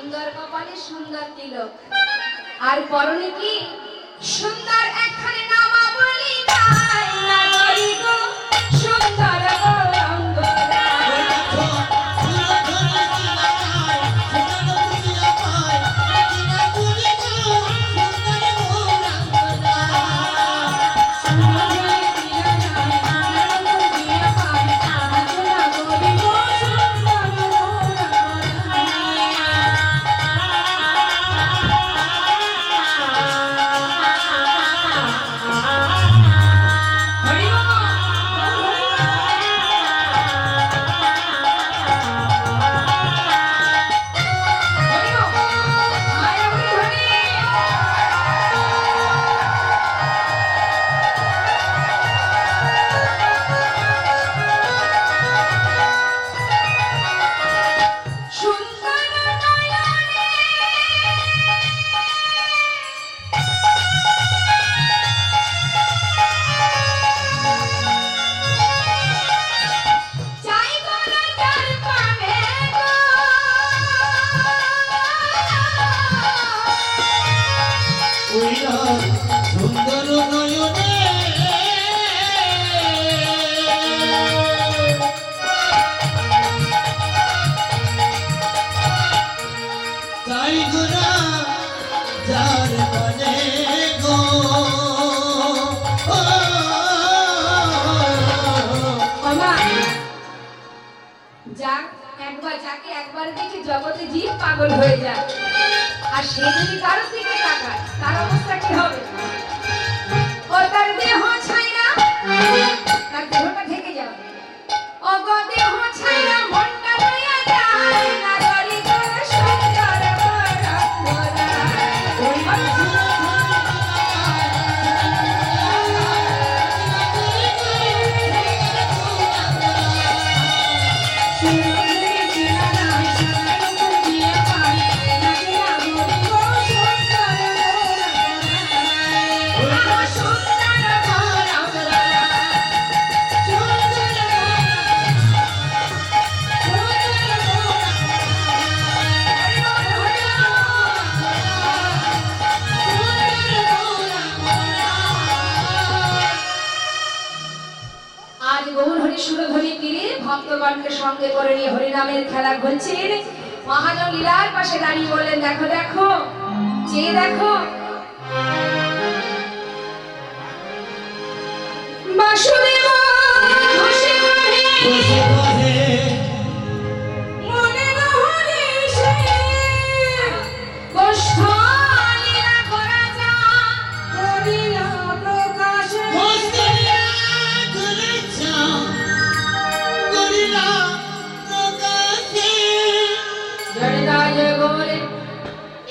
সুন্দর কপালে সুন্দর তিলক আর পরনে কি সুন্দর একখানে নামাবলী গায় নাগরি গো সুন্দর গৌরাঙ্গ সুন্দর নয়নে তাই গুনা যার মনে গো যাক একবার যাকে একবার দেখে জগতে জীব পাগল হয়ে যায় আর সে যদি কারোর দিকে তাকায় তার অবস্থা কি হবে ও তার দেহ ছাইরা তার দেহটা ঢেকে যাবে অগো দেহ ছাইরা মনটা লইয়া যায় নাগরি গো সুন্দর গৌরাঙ্গরা ওই ভক্তগণকে সঙ্গে করে নিয়ে হরিনামের খেলা ঘুরছেন মহাজন লীলার পাশে দাঁড়িয়ে বলেন দেখো দেখো যে দেখো বাসুদেব বসে বসে মনে না হলে সে কষ্ট লীলা করা যা করিলা প্রকাশে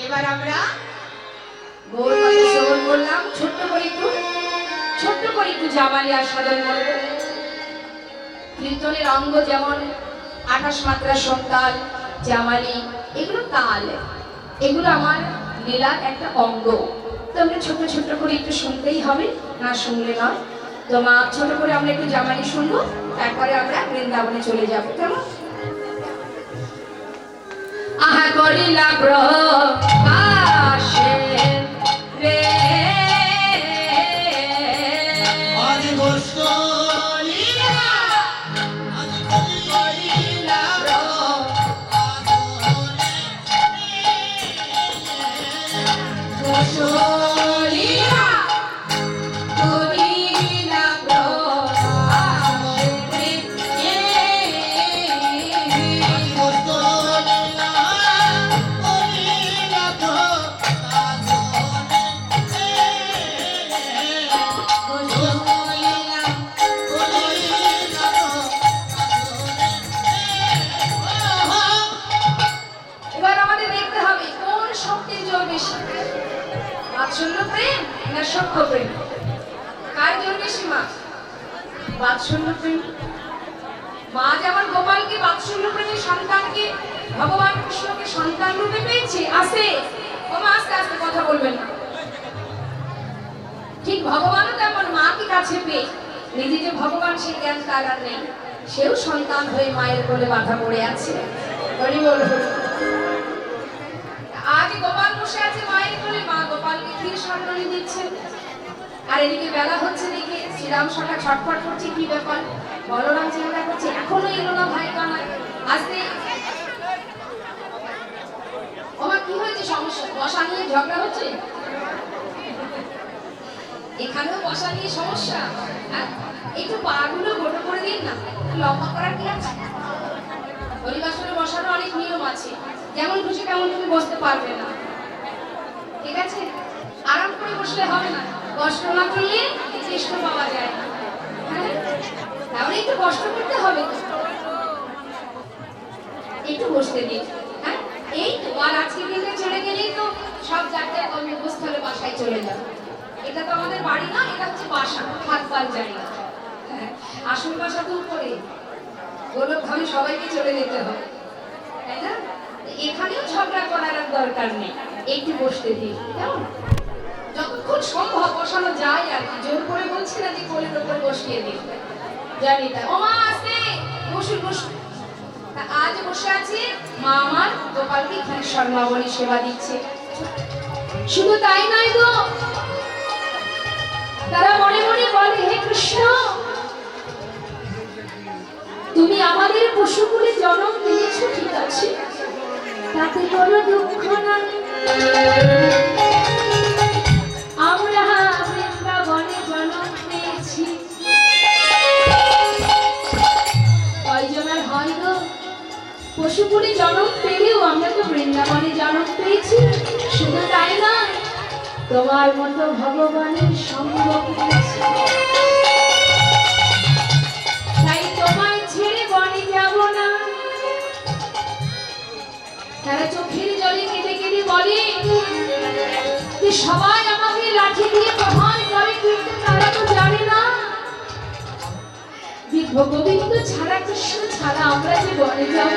এবার আমরা গৌর কথা শ্রবণ করলাম ছোট্ট করে একটু জামালি আস্বাদন করব কীর্তনের অঙ্গ যেমন 28 মাত্রা সন্তাল জামালি এগুলো তাল এগুলো আমার লীলার একটা অঙ্গ তো আমরা ছোট করে একটু শুনতেই হবে না শুনলে নয় তো মা ছোট করে আমরা একটু জামালি শুনবো তারপরে আমরা বৃন্দাবনে চলে যাব কেমন আহা করিলা প্রকাশে রে আদি বস্ত লীলা আদি করিলা প্রকাশে লীলা করিলা প্রকাশে আদি বস্ত বাৎসল্য প্রেম না সখ্য প্রেম কার জোর বেশি মা বাৎসল্য প্রেম মা যেমন গোপালকে বাৎসল্য প্রেমের সন্তানকে ভগবান কৃষ্ণকে সন্তান রূপে পেয়েছে আসে ও মা আস্তে আস্তে কথা বলবেন না ঠিক ভগবানও তেমন মাকে কাছে পেয়ে নিজে যে ভগবান সেই জ্ঞান তার আর নেই সেও সন্তান হয়ে মায়ের কোলে বাঁধা পড়ে আছে হরি বল সামনে দিচ্ছে। আর এদিকে বেলা হচ্ছে দেখে শ্রীরাম সখা ছটফট করছে, কি ব্যাপার? বলরাম চিন্তা করছে, এখনো এলো না ভাই কানাই। আসতে ওমা, কি হয়েছে? সমস্যা? বসা নিয়ে ঝগড়া হচ্ছে? এখানেও বসা নিয়ে সমস্যা? হ্যাঁ, একটু পা গুলো গোটো করে দিন না, লম্বা করার কি আছে? হরিবাসরে বসারও অনেক নিয়ম আছে, যেমন খুশি তেমন তুমি বসতে পারবে না, ঠিক আছে? আরাম করে বসলে হবে না, কষ্ট না করলে কৃষ্ণ পাওয়া যায় না। হ্যাঁ, তাহলে একটু কষ্ট করতে হবে, একটু বসতে দিন। হ্যাঁ, এই তো আর আজকে দিনটা চলে গেলেই তো সব যাত্রা কর্মস্থলে বাসায় চলে যাবে। এটা তো আমাদের বাড়ি না, এটা হচ্ছে বাসা, হাত পাল জায়গা। হ্যাঁ, আসল বাসা তো উপরে, গোলক ধামে সবাইকে চলে যেতে হবে, তাই না? এখানেও ঝগড়া করার আর দরকার নেই, একটু বসতে দিন, কেমন? যতক্ষণ সম্ভব বসানো যায় আর কি, জোর করে বলছি না যে কোলের উপর বসিয়ে দিন, জানি তা। ও মা, আসতে বসুন বসুন। আজ বসে আছি, মা আমার গোপালকে এখানে শর্মাবলী সেবা দিচ্ছে। শুধু তাই নয় গো, তারা মনে মনে বলে, হে কৃষ্ণ, তুমি আমাদের পশুকুলে জন্ম দিয়েছো, ঠিক আছে, তাতে কোনো দুঃখ নাই। আমরা বৃন্দাবনে জন্ম পেয়েছি। কয়জনের হয় গো, পশুকুলে জন্ম পেলেও আমরা তো বৃন্দাবনে জন্ম পেয়েছি। শুধু তাই নয়, তোমার মতো ভগবানের সঙ্গ পেয়েছি, তাই তোমায় ছেড়ে বনে যাব না। তারা চোখের জলে কেঁদে কেঁদে বলে যে সবাই আমাকে লাঠি দিয়ে প্রহার করে, কিন্তু তারা তো জানে না যে গোবিন্দ ছাড়া, কৃষ্ণ ছাড়া আমরা যে বনে যাব।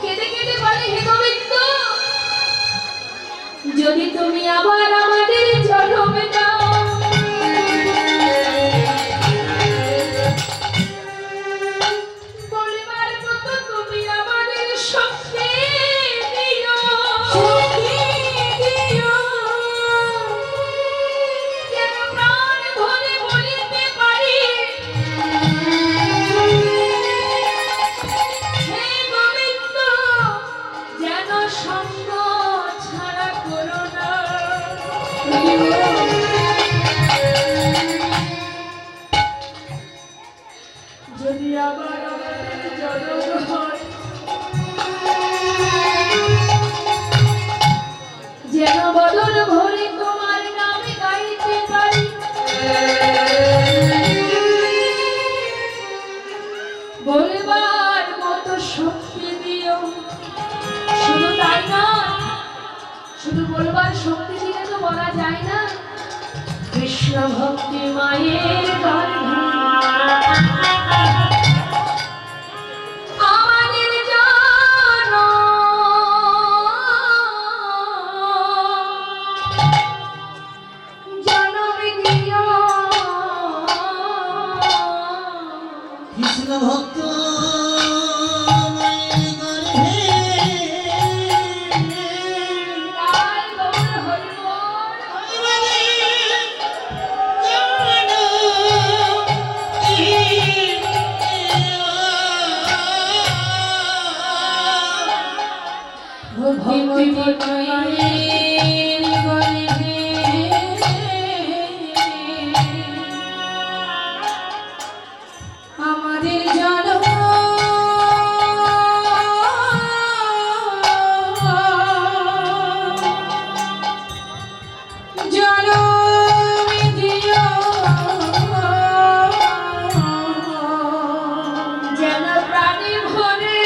কেঁদে কেঁদে বলে, হে গোবিন্দ, যদি তুমি আবার আমাদের জন্ম দাও, বলিবার মতো তুমি আমাদের শক্তি দিও, যেন প্রাণ ভরে বলিতে পারি, হে গোবিন্দ, যেন সঙ্গ ছাড়া করো না। যদি আবার আমাদের জন্ম হয়, যেন বদন ভরে তোমার নামে গাইতে পারি। বলবার মতো শক্তি দিও। শুধু তাই না, শুধু বলবার শক্তি দিলে তো বলা যায় না, কৃষ্ণ ভক্তি মায়ের গর্ভে আমাদের জনম দিও। কৃষ্ণ ভক্ত তাই গৌর হরি বল। ভক্তি মায়ের গর্ভে আমাদের জন্ম, জনম দিও, যেন প্রাণে ভরে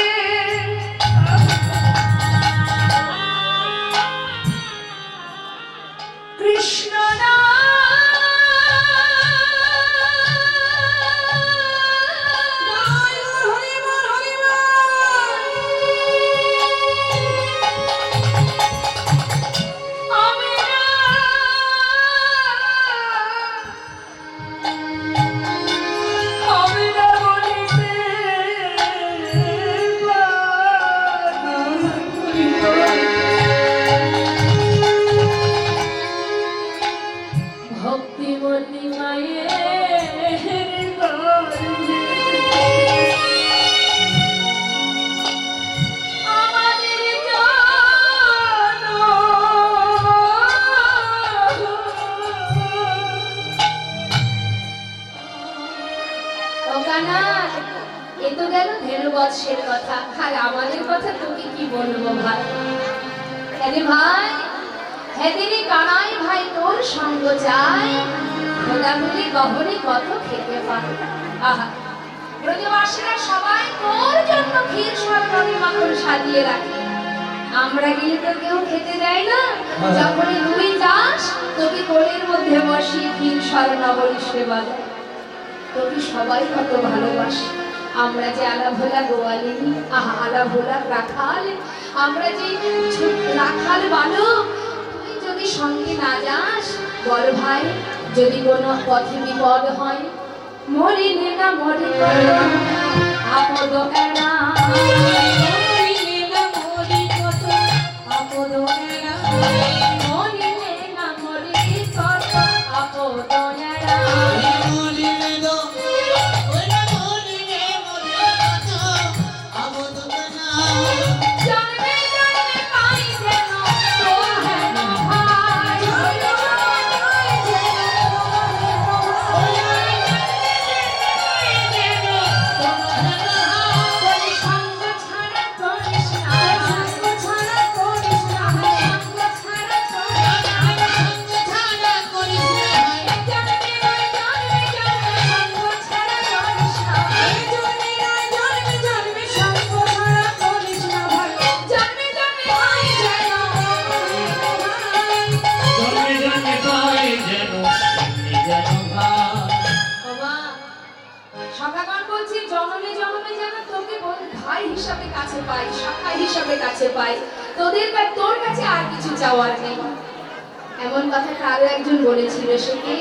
আর আমাদের কথা তোকে কি বলবো ভাই? আরে ভাই, হেদিনে কানাই ভাই তোর সঙ্গ চাই, খোদাগুলি গহনে কত খেতে পারে। আহা, ব্রজবাসীরা সবাই তোর জন্য ক্ষীর সরকারি মাখন সাজিয়ে রাখে, আমরা গেলে তো কেউ খেতে দেয় না। যখন তুই যাস তোকে কোলের মধ্যে বসিয়ে ক্ষীর স্বর্ণাবলী সেবা দেয়, তোকে সবাই কত ভালোবাসে। আমরা যে আলা ভোলা গোয়ালিনী, আহা আলা ভোলা রাখাল, আমরা যে রাখাল বালক, তুই যদি সঙ্গে না যাস, বল ভাই যদি কোনো পথে বিপদ হয়, মরিলে না মরে আপদ এরা, মরিলে না মরি কত আপদ এরা, মরিলে না মরি কত আপদ এরা। তোর কাছে আর কিছু চাওয়ার নেই। এমন কথা আরো একজন বলেছিল, সে কে?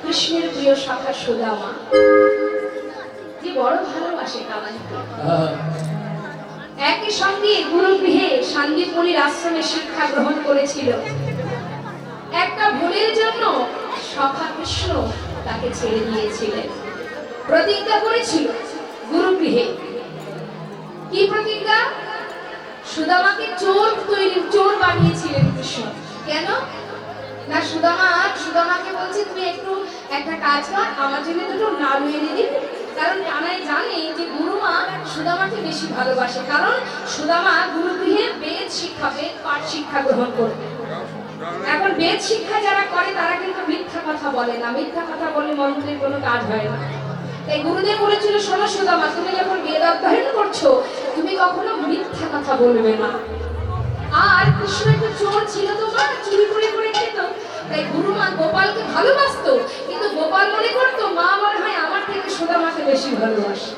কৃষ্ণের প্রিয় সখা সুদামা, যে বড় ভালোবাসে কানাইকে। একই সঙ্গে গুরুগৃহে শান্তিপুরীর আশ্রমে শিক্ষা গ্রহণ করেছিল। একটা ভুলের জন্য সখা কৃষ্ণ তাকে ছেড়ে দিয়েছিলেন, প্রতিজ্ঞা করেছিল গুরুগৃহে। কি প্রতিজ্ঞা? সুদামাকে চোর বানিয়েছিলেন কৃষ্ণ। কেন না, সুদামাকে বলছে তুমি একটু একটা কাজ কর, আমার জন্য দুটো নাড়ু এনে দিবি। কারণ কানাই জানে যে গুরুমা সুদামাকে বেশি ভালোবাসে, কারণ সুদামা গুরুগৃহে বেদ পাঠ শিক্ষা গ্রহণ করবে। এখন বেদ শিক্ষা যারা করে তারা কিন্তু মিথ্যা কথা বলে না, মিথ্যা কথা বলে মন্ত্রের কোনো কাজ হয় না। তাই গুরুদেব বলেছিল, শোনো সুদামা, তুমি যখন বেদ অধ্যয়ন করছো তুমি কখনো মিথ্যা কথা বলবে না। আর কৃষ্ণ একটু চোর ছিল, তো মা চুরি করে করে খেত। তাই গুরুমা গোপালকে ভালোবাসতো, কিন্তু গোপাল মনে করতো মা মনে হয় আমার থেকে সুদামাকে বেশি ভালোবাসে।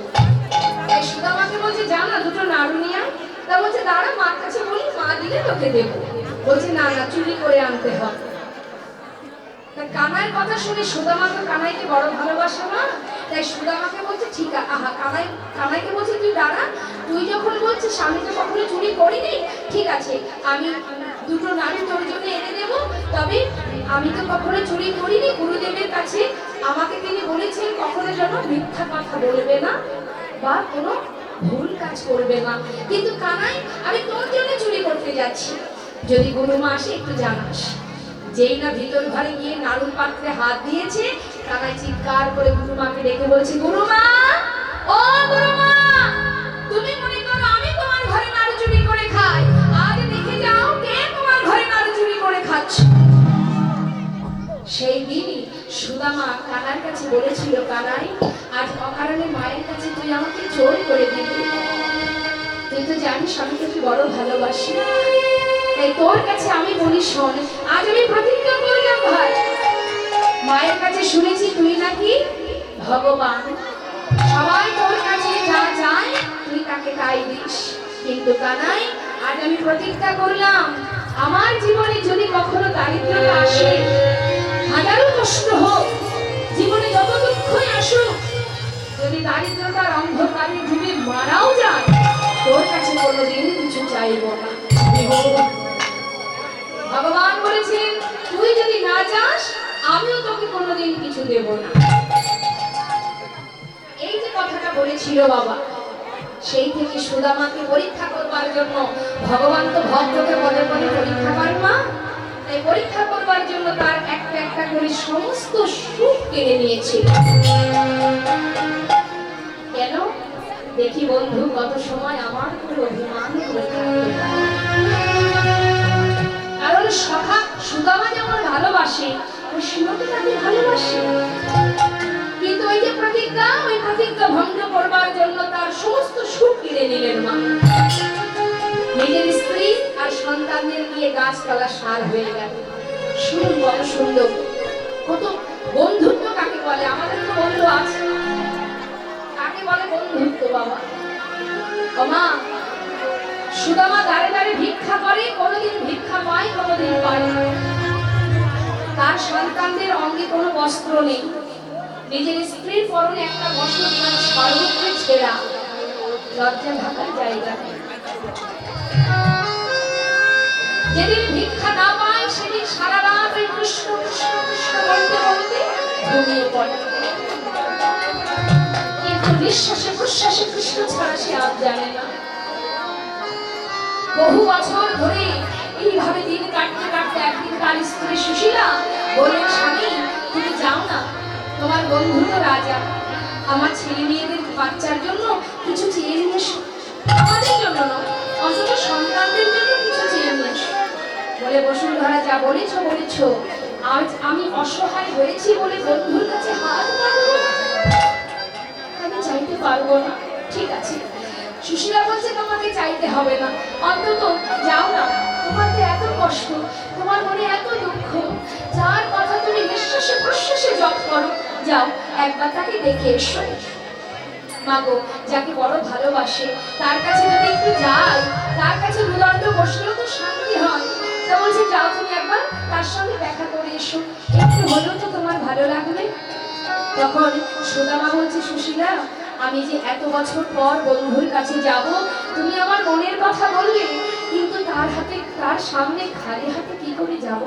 তাই সুদামাকে বলছে জানা দুটো নাড়ু নিয়ে আয়। তা বলছে দাঁড়া মার কাছে বলি, মা দিলে তোকে দেবো। বলছে না না, চুরি করে আনতে হবে। কানাইয়ের কথা শুনে সুদামা তো কানাইকে বড় ভালোবাসে না, তাই সুদামাকে বলছে ঠিক আছে। আহা, কানাইকে বলছে তুই দাঁড়া, তুই যখন বলছিস আমি তো কখনো চুরি করিনি, ঠিক আছে আমি দুটো নাড়ু তোর জন্য এনে দেবো, তবে আমি তো কখনো চুরি করিনি। গুরুদেবের কাছে আমাকে তিনি বলেছেন কখনো যেন মিথ্যা কথা বলবে না বা কোনো ভুল কাজ করবে না। কিন্তু কানাই, আমি তোর জন্য চুরি করতে যাচ্ছি, যদি গুরুমা আসে একটু জানাস। যেই না ভিতর ঘরে গিয়ে নাড়ুর পাত্রে হাত দিয়েছে, কানাই চিৎকার করে গুরুমাকে ডেকে বলছে, গুরুমা, ও গুরুমা, তুমি মনে করো আমি তোমার ঘরে নাড়ু চুরি করে খাই, আজ দেখে যাও কে তোমার ঘরে নাড়ু চুরি করে খাচ্ছে। সেই দিনই সুদামা কানার কাছে বলেছিল, কানাই আজ অকারণে মায়ের কাছে তুই আমাকে চোর করে দিবি, তুই তো জানিস আমি তোকে বড় ভালোবাসি। তাই তোর কাছে আমি বলি শোন, আজ আমি প্রতিজ্ঞা করলাম ভাই, মায়ের কাছে শুনেছি তুই নাকি ভগবান, সবাই তোর কাছে যা যায় তুই তাকে তাই দিস। কিন্তু কানাই আজ আমি প্রতিজ্ঞা করলাম, আমার জীবনে যদি কখনো দারিদ্রতা আসে, হাজারো কষ্ট হোক, জীবনে যত দুঃখই আসুক, যদি দারিদ্রতার অন্ধকারে ডুবে মারাও যায়, তোর কাছে কোনোদিন কিছু চাইব না। ভগবান বলেছেন তুই যদি না যাস আমিও তোকে কোনোদিন কিছু দেব না। এই যে কথাটা বলেছিল বাবা, সেই থেকে সুদামাকে পরীক্ষা করবার জন্য, ভগবান তো ভক্তকে পদে পদে পরীক্ষা করেন মা, তাই পরীক্ষা করবার জন্য তার একটা একটা করে সমস্ত সুখ কেড়ে নিয়েছিল। কেন? দেখি বন্ধু কত সময় আমার উপর অভিমান করে থাকতে পারে। কারণ সখা সুদামা যেমন ভালোবাসে কৃষ্ণকে তাকে ভালোবাসে, কিন্তু ওই যে প্রতিজ্ঞা, ওই প্রতিজ্ঞা ভঙ্গ করবার জন্য তার সমস্ত সুখ কেড়ে নিলেন মা। নিজের স্ত্রী আর সন্তানদের নিয়ে গাছতলা সার হয়ে গেল। শুনুন বড় সুন্দর কত বন্ধুত্ব কাকে বলে, আমাদের তো বন্ধু আছে, কাকে বলে বন্ধুত্ব বাবা। ও মা, সুদামা দাঁড়ে দাঁড়ে ভিক্ষা করে, কোনোদিন ভিক্ষা পায়, কোনোদিন পায় না। তার সন্তানদের অঙ্গে কোনো বস্ত্র নেই, নিজের স্ত্রীর পরনে একটা বস্ত্র তার সর্বত্র ছেঁড়া, লজ্জা ঢাকার জায়গা নেই। যেদিন ভিক্ষা না পায় সেদিন সারা রাত ওই কৃষ্ণ কৃষ্ণ কৃষ্ণ বলতে বলতে ঘুমিয়ে পড়ে, কিন্তু নিঃশ্বাসে প্রশ্বাসে কৃষ্ণ ছাড়া সে আর জানে না। বহু বছর ধরে এইভাবে দিন কাটতে কাটতে একদিন তার স্ত্রী সুশীলা বললেন, স্বামী তুমি যাও না, তোমার বন্ধু তো রাজা, আমার ছেলে মেয়েদের বাচ্চার জন্য কিছু চেয়ে নিয়ে এসো, আমাদের জন্য নয় অন্তত সন্তানদের জন্য কিছু চেয়ে নিয়ে এসো। বলে বসুন্ধরা, যা বলেছ বলেছ, আজ আমি অসহায় হয়েছি বলে বন্ধুর কাছে হাত পাতবো না, আমি চাইতে পারবো না। ঠিক আছে, সুশীলা বলছে তোমাকে চাইতে হবে না, অন্তত যাও না, তোমার তো এত কষ্ট, তোমার মনে এত দুঃখ, যার কথা তুমি নিঃশ্বাসে প্রশ্বাসে জপ করো, যাও একবার তাকে দেখে এসো। মাগো, যাকে বড় ভালোবাসে তার কাছে যদি একটু যাই, তার কাছে দুদণ্ড বসলেও তো শান্তি হয়। তা বলছে যাও তুমি একবার তার সঙ্গে দেখা করে এসো, একটু হলেও তো তোমার ভালো লাগবে। তখন সুদামা বলছে, সুশীলা আমি যে এত বছর পর বন্ধুর কাছে যাব, তুমি আমার মনের কথা বললে, কিন্তু তার হাতে তার সামনে খালি হাতে কি করে যাব?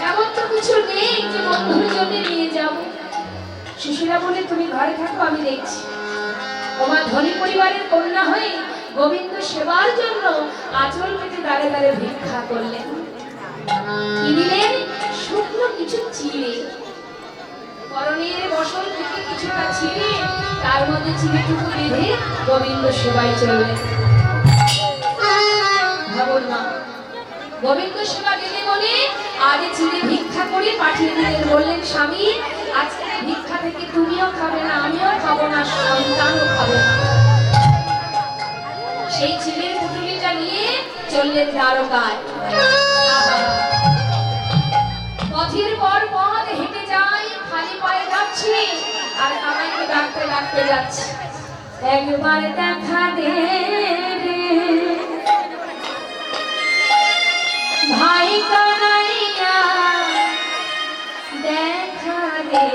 এমন তো কিছু নেই যে বন্ধুর জন্য নিয়ে যাব। সুশীলা বলে, তুমি ঘরে থাকো, আমি দেখছি। তোমার ধনী পরিবারের কন্যা হয়ে গোবিন্দ সেবার জন্য আঁচল পেতে দাঁড়ে দাঁড়ে ভিক্ষা করলেন। কি দিলেন? শুকনো কিছু চিড়ে, পরনের বসন থেকে কিছুটা ছিঁড়ে তার মধ্যে চিড়েটুকু বেঁধে গোবিন্দ সেবায় চললেন। ভাবুন মা, গোবিন্দ সেবা দেবে বলে আজ চিড়ে ভিক্ষা করে পাঠিয়ে দিলেন, বললেন স্বামী আজকে ভিক্ষা থেকে তুমিও খাবে না, আমিও খাবো না, সন্তানও খাবে না। সেই চিড়ের পুটুলিটা নিয়ে চললেন দ্বারকায়। পথের পর পথ হেঁটে যায়, খালি পায়ে যাচ্ছে আর কানাইকে ডাকতে ডাকতে যাচ্ছে, একবার দেখা দে ভাই কানাইয়া, দেখা দে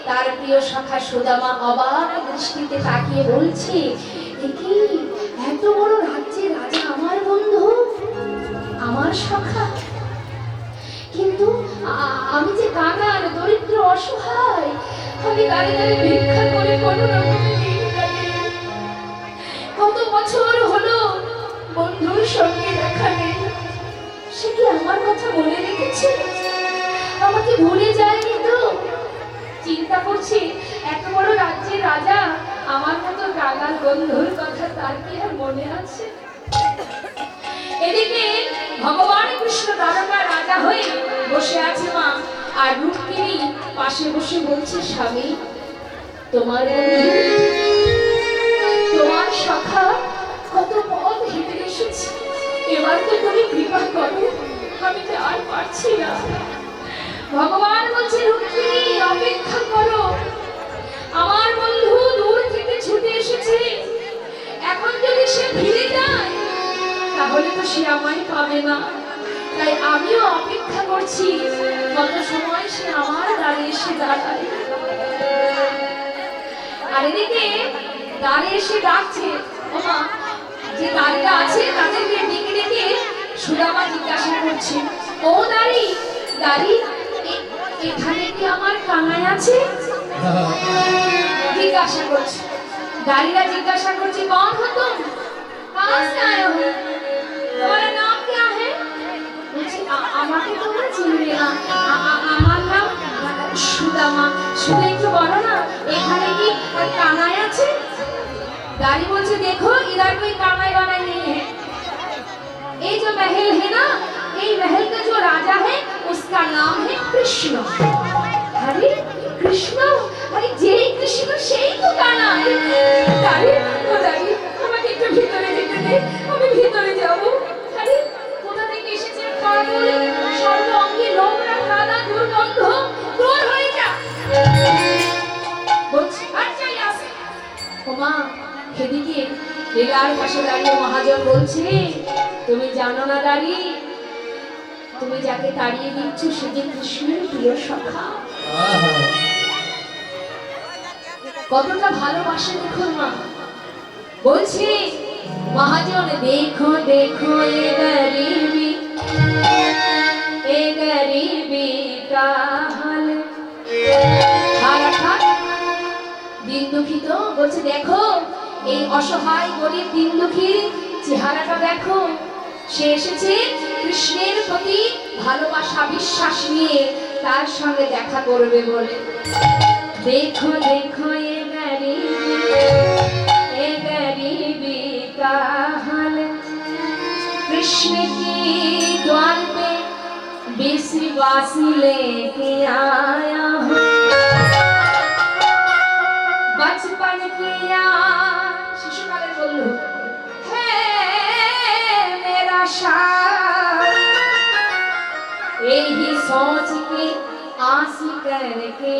তার প্রিয় সখা সুদামা অবাক দৃষ্টিতে তাকিয়ে বলছে, এ কি এত বড় রাজ্যের রাজা আমার বন্ধু, আমার সখা, কিন্তু আমি যে কাঙাল, দরিদ্র, অসহায়, আমি দাঁড়িয়ে দাঁড়িয়ে ভিক্ষা করে কোনো রকমে দিন কাটাই। কত বছর হলো বন্ধুর সঙ্গে দেখা নেই, সে কি আমার কথা মনে রেখেছে, আমাকে ভুলে যায়নি তো? চিন্তা করছি এত বড় রাজ্যের রাজা আমার মতো কাঙাল বন্ধুর কথা তার কি আর মনে আছে? এদিকে ভগবান কৃষ্ণ দ্বারকা রাজা হয়ে বসে আছে মা, আর রুক্মিণী পাশে বসে বলছে, স্বামী তোমার বন্ধু, তোমার সখা কত পথ হেঁটে এসেছে, এবার তো তুমি কৃপা করো, আমি তো আর পারছি না। ভগবান বলছে, রুক্মিণী অপেক্ষা করো, আমার বন্ধু দূর থেকে ছুটে এসেছে, এখন যদি সে ফিরে যায় তাহলে তো সে আমায় পাবে না, তাই আমিও অপেক্ষা করছি কত সময় সে আমার দ্বারে এসে দাঁড়ায়। আর এদিকে দ্বারে এসে ডাকছে, ওমা, যে দাঁড়িয়ে আছে তাদেরকে ডেকে ডেকে সুদামা জিজ্ঞাসা করছে, ও দাঁড়ি দাঁড়ি, এখানে কি আমার কানাই আছে? জিজ্ঞাসা করছে, দাঁড়িরা জিজ্ঞাসা করছে, কौन हो तुम, कहाँ से आए हो, तुम्हारा नाम क्या है? বলছি, আমাকে তোমরা চিনবে না, আমার নাম সুদামা, শুধু একটু বলো না এখানে কি কানাই আছে? दारी बोलছে, देखो इधर कोई कानाई वानाई नहीं है, ये जो महल है ना, ये महल का जो राजा है उसका नाम है कृष्ण। अरे कृष्ण, अरे जे कृष्ण সেই তো কানাই। দারি ও দারি, আমাকে একটু ভিতরে যেতে দে, আমি ভিতরে যাব। আরে কোথা থেকে এসেছে পাগল, সর্ব অঙ্গে নোংরা কাদা দুর্গন্ধ, দূর হয়ে যা বলছি, আর চাই আসে। ওমা, এদিকে লীলার পাশে দাঁড়িয়ে মহাজন বলছে, তুমি জানো না দাঁড়ি, তুমি যাকে তাড়িয়ে দিচ্ছ সে যে কৃষ্ণের প্রিয় সখা, কতটা ভালোবাসে দেখুন মা। বলছি মহাজন, দেখো দেখো এ গরিবি কা হাল, দিন দুঃখিত, বলছে দেখো এই অসহায় গরিব দিন দুঃখীর চেহারাটা দেখো, সে এসেছে কৃষ্ণের প্রতি ভালোবাসা বিশ্বাস নিয়ে তার সঙ্গে দেখা করবে বলে। দেখো দেখো এ গরিবি কা হাল, कृष्ण की द्वार पे विश्वासी लेके आया हूँ, बचपन किया शिशुकाले बोलो है मेरा शान, यही सोच के आस करके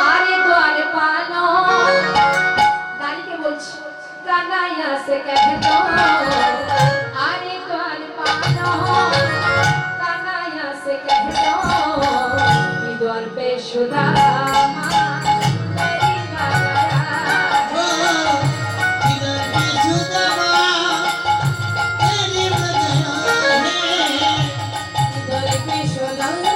आरे द्वार पालो, दारी के बोलछ कानाया से कह दो, आरे द्वार पालो, कानाया से कह दो, द्वार पे सुदामा तेरी माया, द्वार पे सुदामा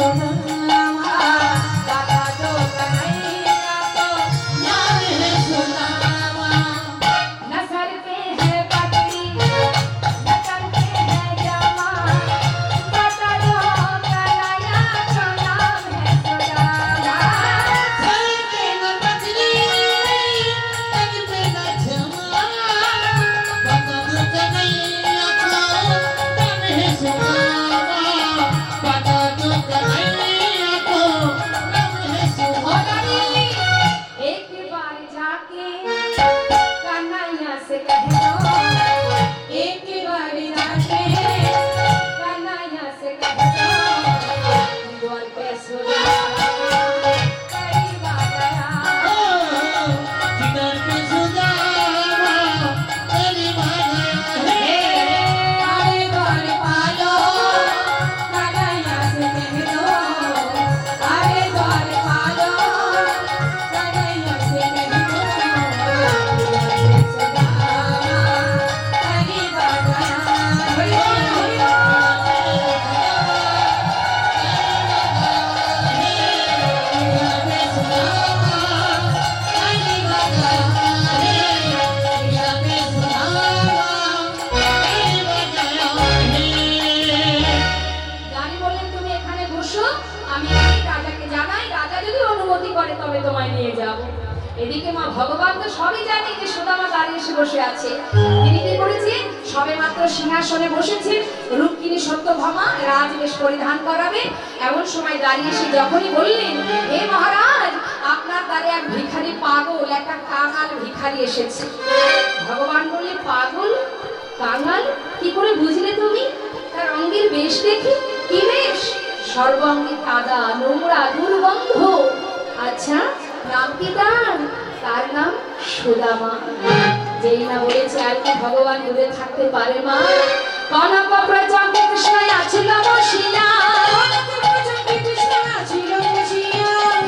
सुदामा दादा तो कन्हैया को नाम है सुदामा न सर पे है पगड़ी न तन पे है जामा दादा तो कन्हैया को नाम है सुदामा सर पे न पगड़ी तन पे न जमा बता दो कन्हैया को नाम है सुदामा बता दो कन्हैया को नाम है सुदामा एक बार जाके कन्हैया से कह दो एक बार जाके कन्हैया से कह दो द्वार पे सुदामा करीब आ गया किधर पे सुदामा तेरी माया है अरे द्वार पालो कन्हैया से कह दो अरे द्वार पालो कन्हैया से कह दो द्वार पे सुदामा करीब आ गया রানী বললেন তুমি এখানে বসো আমি এদিকে রাজাকে জানাই রাজা যদি অনুমতি করে তবে তোমায় নিয়ে যাব এদিকে মা ভগবান তো সবই জানে যে সুদামা দাঁড়িয়ে এসে বসে আছে তিনি কি করেছেন সবে মাত্র সিংহাসনে বসেছেন রুক্মিণী সত্যভামা রাজবেশ পরিধান করাবে এমন সময় দাঁড়িয়ে এসে যখনই বললেন হে মহারাজ আপনার দ্বারে এক ভিখারি পাগল একটা কাঙাল ভিখারি এসেছে ভগবান বললেন পাগল কাঙাল কি করে বুঝলে তুমি তার অঙ্গের বেশ দেখি কি বেশ সর্বাঙ্গে কাদা নোংরা দুর্গন্ধ আচ্ছা নাম কি তার নাম সুদামা যেই না বলেছে আর কি ভগবান দূরে থাকতে পারে মা কনক প্রজঙ্গে কৃষ্ণ আছিল বসিয়া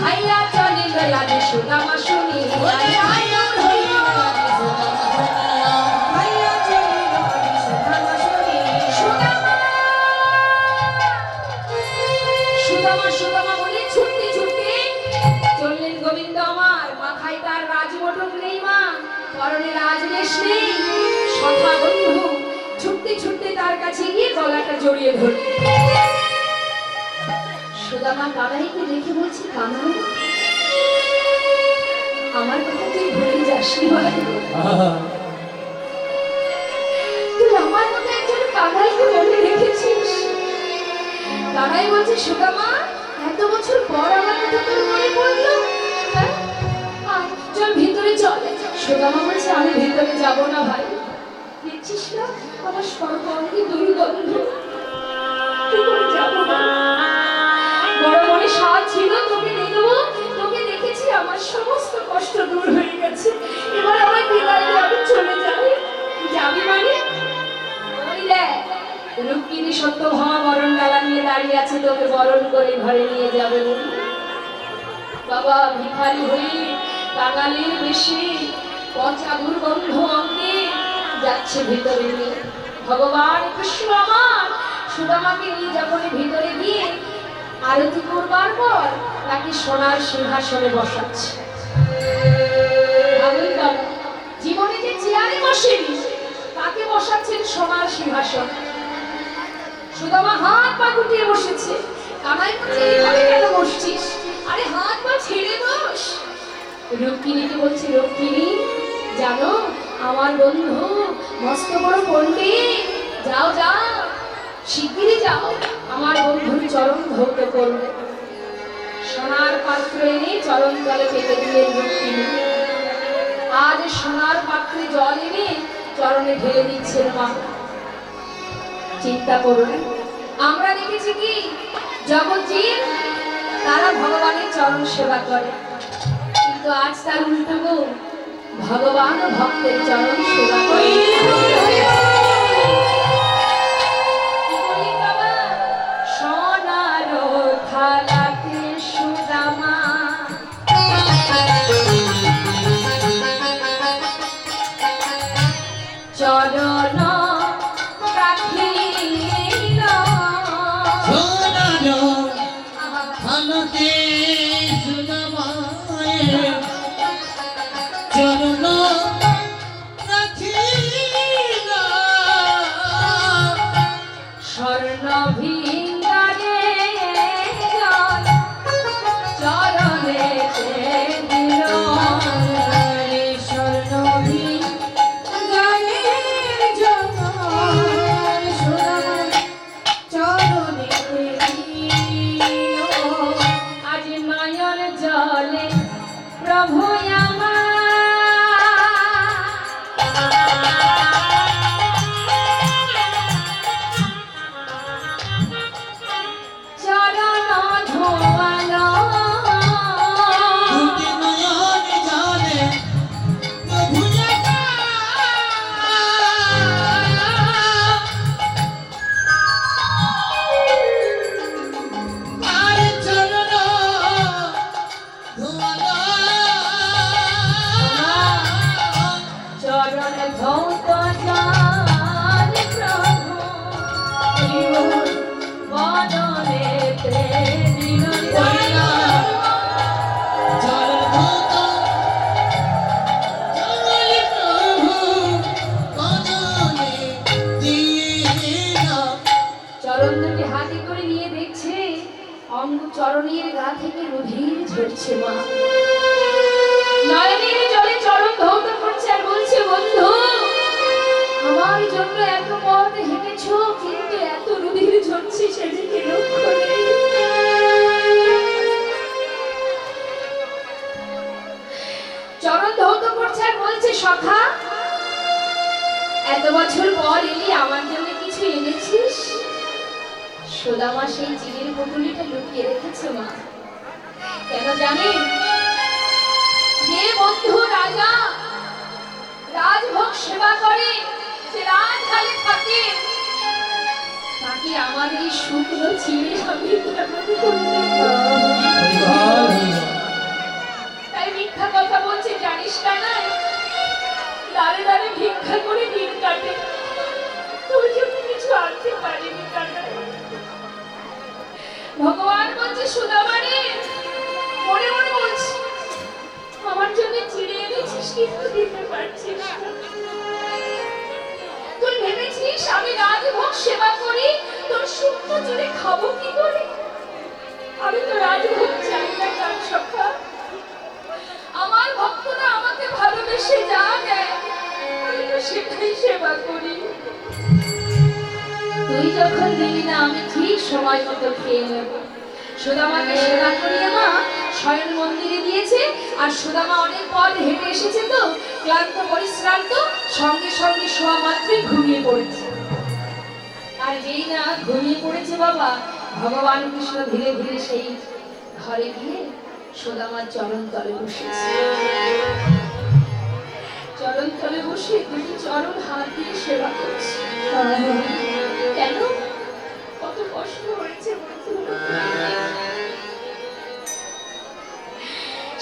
ভাইয়া চলিল আদি সুদামা শুনি সুদামা সুদামা বলে ছুটতে ছুটতে চললেন গোবিন্দ আমার মাথায় তার রাজমোটক নেই মা পরনে রাজবেশ নেই সখা বন্ধু ছুটতে ছুটতে তার কাছে গিয়ে গলাটা জড়িয়ে ধরল সুদামা কানাইকে দেখে বলছে কানাই আমার কথা তুই ভুলে যাসনি ভাই তুই আমার মতো একজন কানাইকে মনে রেখেছিস কানাই বলছে সুদামা এত বছর পর আমার কথা তোর মনে পড়লো হ্যাঁ? আয়, চল ভিতরে চল সুদামা বলছে আমি ভিতরে যাব না ভাই দেখছিস না আমার সর্বাঙ্গে দুর্গন্ধ কি করে যাব না বড় মনে সাজ ছিল তোকে দেখবো তোকে দেখেছি আমার সমস্ত কষ্ট দূর হয়ে গেছে এবার আমার বিদায় দিয়ে আমি চলে যাই যাবি মানে ওই দেখ রুক্মিণী সত্যভামা বরণ ডালা নিয়ে দাঁড়িয়ে আছে তোকে বরণ করে ঘরে নিয়ে যাবে বলে বাবা ভিখারি হয়ে কাঙালির বেশি পচা দুর্গন্ধ অঙ্গে যাচ্ছে ভিতরে নিয়ে ভগবান কৃষ্ণ আমার সুদামাকে নিয়ে যখন ভিতরে গিয়ে আরতি করবার পর তাকে সোনার সিংহাসনে বসাচ্ছে ভালোই গেল জীবনে যে চেয়ারে বসেনি তাকে বসাচ্ছেন সোনার সিংহাসন সুদামা হাত পা গুটিয়ে বসেছে কানাই বলছে এইভাবে কেন বসছিস আরে হাত পা ছেড়ে বস রুক্মিণীকে বলছে রুক্মিণী জানো আমার বন্ধু মস্ত বড় পণ্ডিত যাও যাও শিগগিরই যাও আমার বন্ধুর চরণ ধৌত করবে সোনার পাত্র এনে চরণ জলে পেতে দিলেন রুক্মিণী আজ সোনার পাত্রে জল এনে চরণে ঢেলে দিচ্ছেন মা চিন্তা করুন আমরা দেখেছি কি জগৎজীব তারা ভগবানের চরণ সেবা করে কিন্তু আজ তার উল্টো গুণ ভগবান ও ভক্তের চরণ সেবা করে কি বলি বাবা সোনার থালাতে সুদামা চরণ রাখিল দিল ওইলা চরণ ধুত চরণে প্রভু কদলে দিল চরণ দুটি হাতে করে নিয়ে দেখছে অঙ্গ চরণের গা থেকে রুধির ঝরছে মা। নয়নের জলে চরণ ধৌত করছে আর বলছে, বন্ধু আমার জন্য এত পথ হেঁটেছো কিন্তু এত রুধির ঝরছে সেদিকে লক্ষ্য নেই। চরণ ধৌত করছে আর বলছে, সখা এত বছর পর এলি আমার জন্য কিছু এনেছিস? সুদামা সেই চিনির পুটুলিটা লুকিয়ে রেখেছে মা। কেন জানেন? যে বন্ধু রাজা রাজভোগ সেবা করে, যে রাজহালে থাকে, তাকে আমার এই শুকনো চিড়ে আমি কেমন করতে পারি? তাই মিথ্যা কথা বলছে জানিস না? নাই দাঁড়ে দাঁড়ে ভিক্ষা করে দিন কাটে, তোর জন্য কিছু আনতে পারিনি কাটা। ভগবান বলছে, সুদামা রে মনে মনে বলছি আমার জন্য চিড়ে এনেছিস কিন্তু দিতে পারছিস না। তুই ভেবেছিস আমি রাজভোগ সেবা করি তোর শুকনো চিড়ে খাবো কি করে? আমি তো রাজভোগ চাই না কার সখা। আমার ভক্তরা আমাকে ভালোবেসে যা দেয় আমি তো সেটাই সেবা করি। তুই যখন দিলি না আমি ঠিক সময় মতো খেয়ে নেব। সুদামাকে সেবা করিয়ে মা শয়ন মন্দিরে দিয়েছে আর সুদামা অনেক পথ হেঁটে এসেছে তো ক্লান্ত পরিশ্রান্ত, সঙ্গে সঙ্গে শোয়া মাত্রই ঘুমিয়ে পড়েছে। আর যেই না ঘুমিয়ে পড়েছে বাবা, ভগবান কৃষ্ণ ধীরে ধীরে সেই ঘরে গিয়ে সুদামার চরণ তলে বসেছে। চরণ তলে বসে দুটি চরণ হাত দিয়ে সেবা করছে। কেন? কত কষ্ট হয়েছে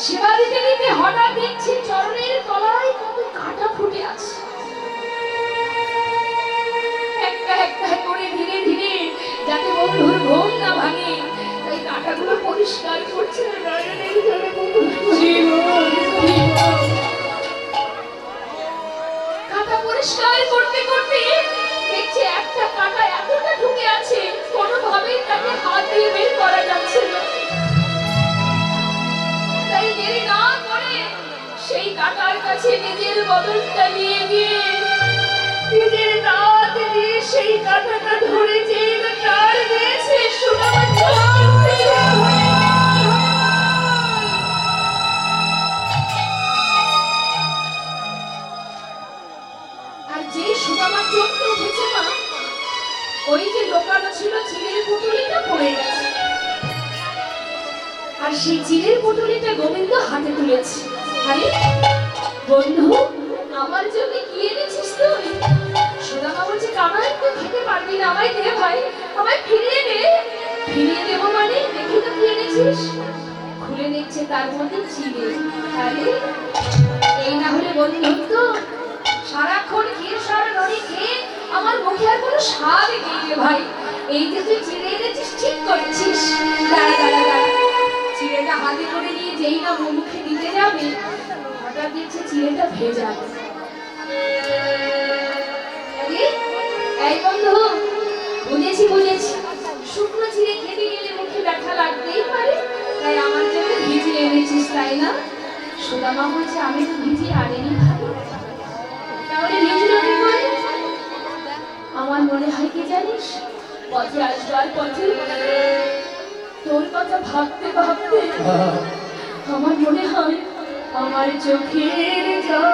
সেবা দিতে দিতে হঠাৎ দেখছি চরণের তলায় কত কাঁটা ফুটে আছে। একটা একটা করে ধীরে ধীরে যাতে বন্ধুর ঘুম না ভাঙে তাই কাঁটাগুলো পরিষ্কার করছে। নয়নের জলে কাঁটা পরিষ্কার করতে করতে দেখছি একটা কাঁটা এতটা ঢুকে আছে কোনোভাবেই তাকে হাত দিয়ে বের করা যাচ্ছে না। তাই দেরি না করে সেই কাঁটার কাছে নিজের বদনটা নিয়ে গিয়ে নিজের দাঁত দিয়ে সেই কাঁটাটা ধরে যেই না টার দিয়েছে সুদামা আর যে সুদামার চমকে উঠেছে মা, ওই যে লোকানো ছিল চিলের পুটুলিটা পড়ে গেছে আর সেই চিলের পুটুলিটা গোবিন্দ হাতে তুলেছে। আরে বন্ধু আমার জন্য কি এনেছিস তুই? সুদামা বলছে, কামাই তুই খেতে পারবি না, আমায় দে ভাই, আমায় ফিরিয়ে দে। ফিরিয়ে দেবো মানে দেখি তো কি এনেছিস। খুলে দেখছে তার মধ্যে চিড়ে। আরে এই না হলে বন্ধুত্ব? সারাক্ষণ খেয়ে সারা নড়ি খেয়ে আমার মুখে আর কোনো স্বাদ নেই রে ভাই। এই যে তুই চিড়ে এনেছিস ঠিক করেছিস। দাঁড়া দাঁড়া দাঁড়া, চিড়েটা হাতে করে নিয়ে যেই না মুখে দিতে যাবে হঠাৎ দেখছে চিড়েটা ভেজা। এই বন্ধু বুঝেছি বুঝেছি, শুকনো চিড়ে খেতে গেলে মুখে ব্যথা লাগতেই পারে, তাই আমার জন্য ভিজিয়ে এনেছিস তাই না? সুদামা বলছে, আমি তো ভিজিয়ে আনিনি ভাই। তাহলে ভিজলো কি করে? আমার মনে হয় কি জানিস, পথে আসবার পথে তোর কথা ভাবতে ভাবতে আমার মনে হয় আমার চোখের জল